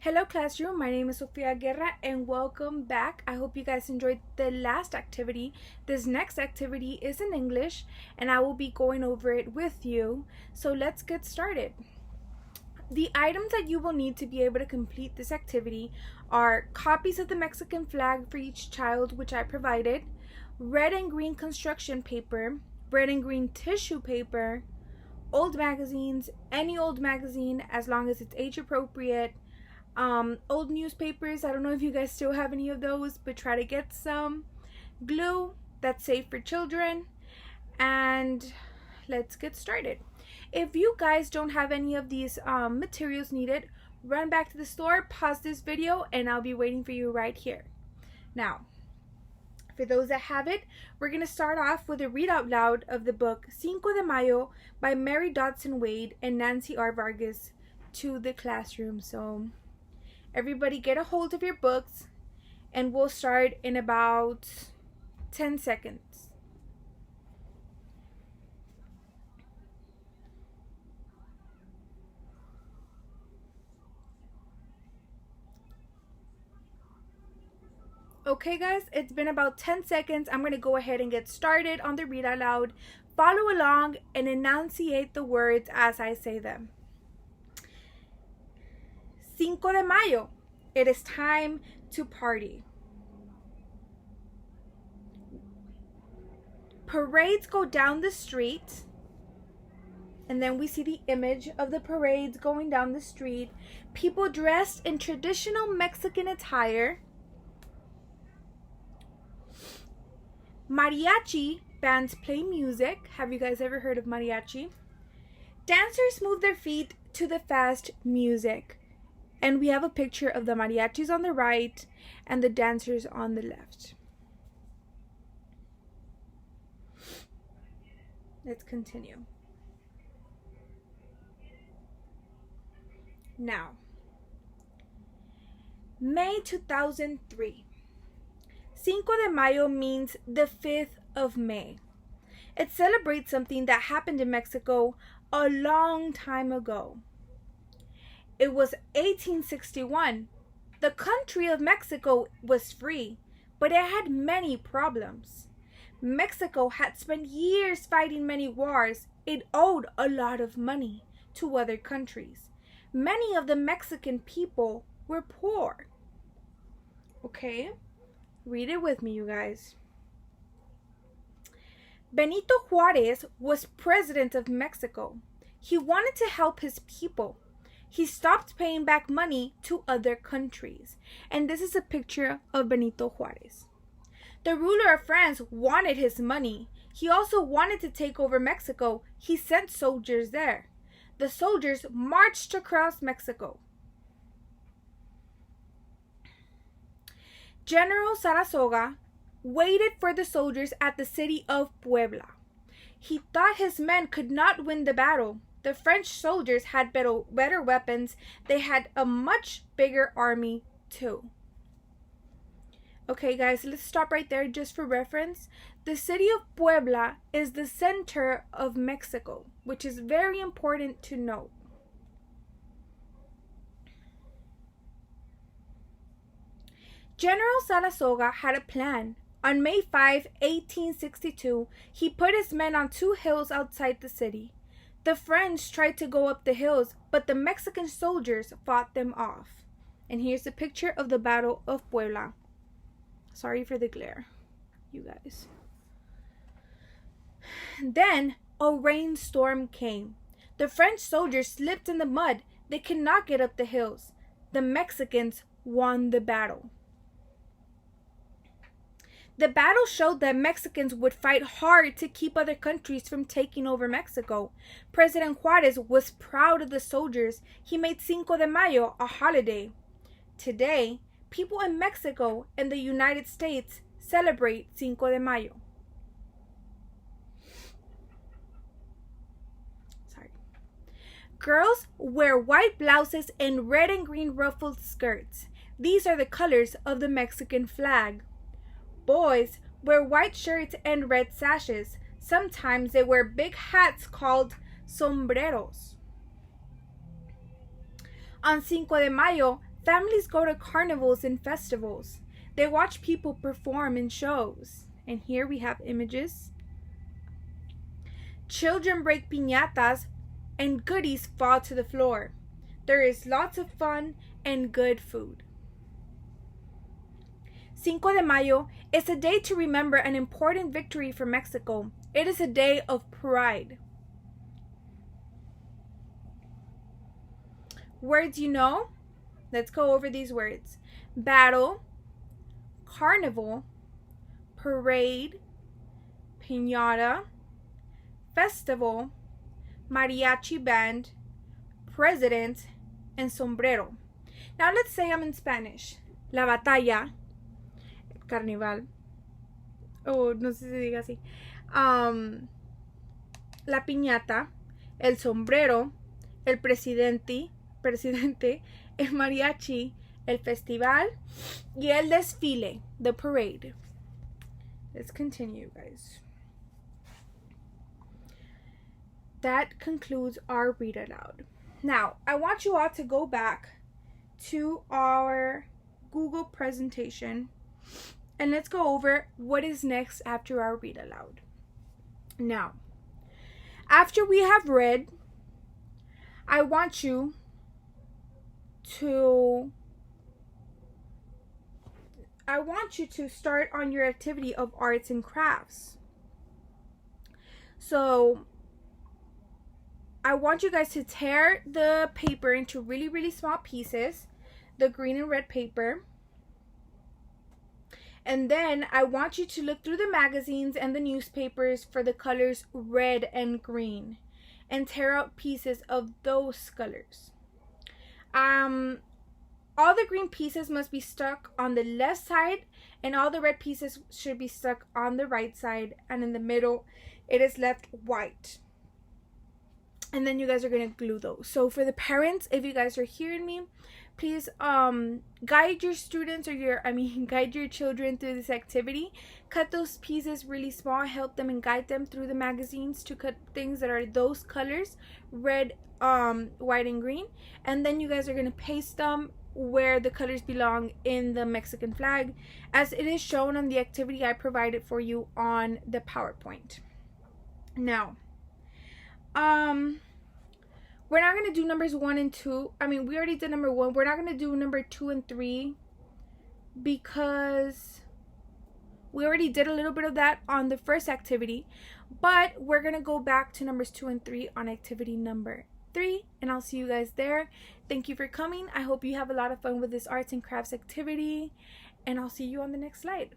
Hello classroom, my name is Sofia Guerra and welcome back. I hope you guys enjoyed the last activity. This next activity is in English and I will be going over it with you. So let's get started. The items that you will need to be able to complete this activity are copies of the Mexican flag for each child, which I provided, red and green construction paper, red and green tissue paper, old magazines, any old magazine as long as it's age appropriate, old newspapers. I don't know if you guys still have any of those, but try to get some. Glue that's safe for children. And let's get started. If you guys don't have any of these materials needed, run back to the store, pause this video, and I'll be waiting for you right here. Now, for those that have it, we're going to start off with a read out loud of the book Cinco de Mayo by Mary Dodson Wade and Nancy R. Vargas to the classroom. So everybody get a hold of your books and we'll start in about 10 seconds. Okay guys, it's been about 10 seconds. I'm going to go ahead and get started on the read out loud. Follow along and enunciate the words as I say them. Cinco de Mayo. It is time to party. Parades go down the street. And then we see the image of the parades going down the street. People dressed in traditional Mexican attire. Mariachi bands play music. Have you guys ever heard of mariachi? Dancers move their feet to the fast music. And we have a picture of the mariachis on the right and the dancers on the left. Let's continue. Now, May 2003. Cinco de Mayo means the 5th of May. It celebrates something that happened in Mexico a long time ago. It was 1861. The country of Mexico was free, but it had many problems. Mexico had spent years fighting many wars. It owed a lot of money to other countries. Many of the Mexican people were poor. Okay? Read it with me, you guys. Benito Juárez was president of Mexico. He wanted to help his people. He stopped paying back money to other countries. And this is a picture of Benito Juárez. The ruler of France wanted his money. He also wanted to take over Mexico. He sent soldiers there. The soldiers marched across Mexico. General Zaragoza waited for the soldiers at the city of Puebla. He thought his men could not win the battle. The French soldiers had better weapons. They had a much bigger army too. Okay guys, let's stop right there just for reference. The city of Puebla is the center of Mexico, which is very important to note. General Zaragoza had a plan. On May 5, 1862, he put his men on 2 hills outside the city. The French tried to go up the hills, but the Mexican soldiers fought them off. And here's a picture of the Battle of Puebla. Sorry for the glare, you guys. Then a rainstorm came. The French soldiers slipped in the mud. They could not get up the hills. The Mexicans won the battle. The battle showed that Mexicans would fight hard to keep other countries from taking over Mexico. President Juárez was proud of the soldiers. He made Cinco de Mayo a holiday. Today, people in Mexico and the United States celebrate Cinco de Mayo. Girls wear white blouses and red and green ruffled skirts. These are the colors of the Mexican flag. Boys wear white shirts and red sashes. Sometimes they wear big hats called sombreros. On Cinco de Mayo, Families go to carnivals and festivals. They watch people perform in shows. And here we have images. Children break piñatas and goodies fall to the floor. There is lots of fun and good food. Cinco de Mayo is a day to remember an important victory for Mexico. It is a day of pride. Words you know? Let's go over these words. Battle, carnival, parade, piñata, festival, mariachi band, president, and sombrero. Now let's say I'm in Spanish. La batalla, carnival, o no sé si se diga así. La piñata, el sombrero, el presidente, el mariachi, el festival, y el desfile, the parade. Let's continue, guys. That concludes our read aloud. Now, I want you all to go back to our Google presentation and let's go over what is next after our read aloud. Now, after we have read, I want you to start on your activity of arts and crafts. So I want you guys to tear the paper into really, really small pieces, the green and red paper. And then I want you to look through the magazines and the newspapers for the colors red and green and tear out pieces of those colors. All the green pieces must be stuck on the left side and all the red pieces should be stuck on the right side, and in the middle it is left white. And then you guys are going to glue those. So for the parents, if you guys are hearing me, please guide your students guide your children through this activity. Cut those pieces really small, help them and guide them through the magazines to cut things that are those colors, red, white, and green. And then you guys are going to paste them where the colors belong in the Mexican flag, as it is shown on the activity I provided for you on the PowerPoint. Now, we're not going to do numbers 1 and 2. We already did number 1. We're not going to do number 2 and 3 because we already did a little bit of that on the first activity. But we're going to go back to numbers 2 and 3 on activity number 3. And I'll see you guys there. Thank you for coming. I hope you have a lot of fun with this arts and crafts activity. And I'll see you on the next slide.